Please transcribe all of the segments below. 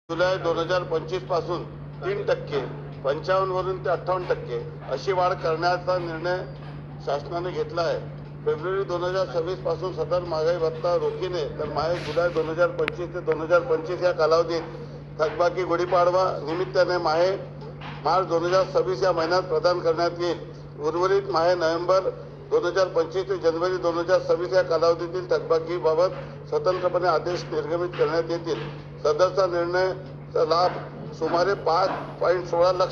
जुलै 2025 पासून 3% 55 वरून ते 58% अशी वाढ करण्याचा निर्णय शासनाने घेतला आहे। फेब्रुवारी 2026 पासून सदर महागाई भत्ता रोखीने तर जुलै 2025 ते 2025 या कालावधीत थकबाकी गुढीपाडवा निमित्ताने मार्च 2026 या महिन्यात प्रदान करण्यात येईल। उर्वरित नोव्हेंबर 2025 ते जानेवारी 2026 या कालावधीतील थकबाकीबाबत स्वतंत्रपणे आदेश निर्गमित करण्यात येतील। सदरचा निर्णयाचा लाभ सुमारे 5.16 लाख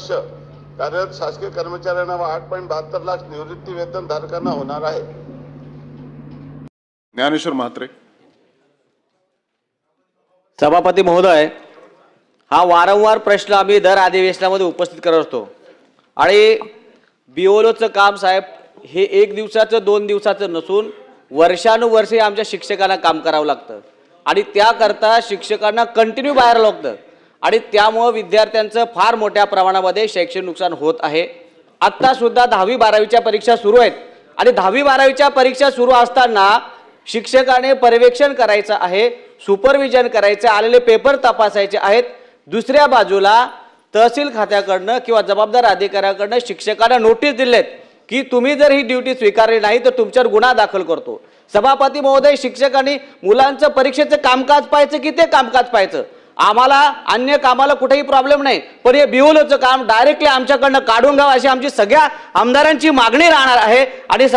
कार्यरत शासकीय कर्मचाऱ्यांना व 8.72 लाख निवृत्ती वेतन धारकांना होणार आहे। ज्ञानेश्वर म्हात्रे। सभापती महोदय, हा वारंवार प्रश्न आम्ही दर अधिवेशनामध्ये उपस्थित करत असतो आणि बीओलोचं काम साहेब हे एक दिवसाचं 2 दिवसाचं नसून वर्षानुवर्षे आमच्या शिक्षकांना काम करावं लागतं आणि त्याकरता शिक्षकांना कंटिन्यू बाहेर लागतं आणि त्यामुळे विद्यार्थ्यांचं फार मोठ्या प्रमाणामध्ये शैक्षणिक नुकसान होत आहे। आत्ता सुद्धा 10वी 12वीच्या परीक्षा सुरू आहेत आणि 10वी 12वीच्या परीक्षा सुरू असताना शिक्षकाने पर्यवेक्षण करायचं आहे, सुपरविजन करायचं, आलेले पेपर तपासायचे आहेत। दुसऱ्या बाजूला तहसील खात्याकडनं किंवा जबाबदार अधिकाऱ्याकडनं शिक्षकांना नोटीस दिलेत की तुम्ही जर ही ड्युटी स्वीकारली नाही तर तुमच्यावर गुन्हा दाखल करतो। सभापती महोदय, शिक्षकांनी मुलांचं परीक्षेचं कामकाज पाहायचं की ते कामकाज पाहायचं? आम्हाला अन्य कामाला कुठेही प्रॉब्लेम नाही, पण हे बीओलोचं काम डायरेक्टली आमच्याकडनं काढून घ्यावं अशी आमची सगळ्या आमदारांची मागणी राहणार आहे। आणि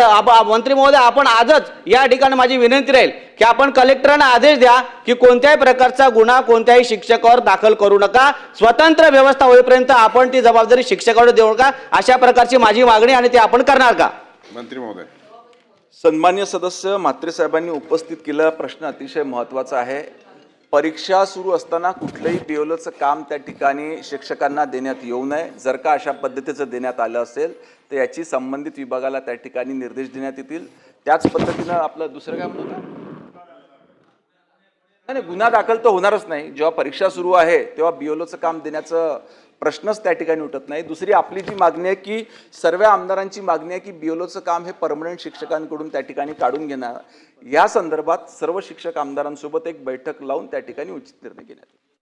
मंत्री महोदय, आपण आजच या ठिकाणी माझी विनंती राहील की आपण कलेक्टरांना आदेश द्या की कोणत्याही प्रकारचा गुन्हा कोणत्याही शिक्षकावर दाखल करू नका, स्वतंत्र व्यवस्था होईपर्यंत आपण ती जबाबदारी शिक्षकावर देऊ नका, अशा प्रकारची माझी मागणी आणि ते आपण करणार का? मंत्री महोदय। सन्मान्य सदस्य म्हात्रे साहेबांनी उपस्थित केलेला प्रश्न अतिशय महत्त्वाचा आहे। परीक्षा सुरू असताना कुठलंही बीओलोचं काम त्या ठिकाणी शिक्षकांना देण्यात येऊ नये। जर का अशा पद्धतीचं देण्यात आलं असेल तर याची संबंधित विभागाला त्या ठिकाणी निर्देश देण्यात येतील। त्याच पद्धतीनं आपलं दुसरं काय म्हणतो नाही, गुन्हा दाखल तर होणारच नाही। जेव्हा परीक्षा सुरू आहे तेव्हा बीओलोचं काम देण्याचं प्रश्नच त्या ठिकाणी उठत नाही। दुसरी आपली जी मागणी आहे की सर्व आमदारांची मागणी आहे की बीओलोचं काम हे परमनंट शिक्षकांकडून त्या ठिकाणी काढून घेणार, या संदर्भात सर्व शिक्षक आमदारांसोबत एक बैठक लावून त्या ठिकाणी उचित निर्णय घेण्यात येईल।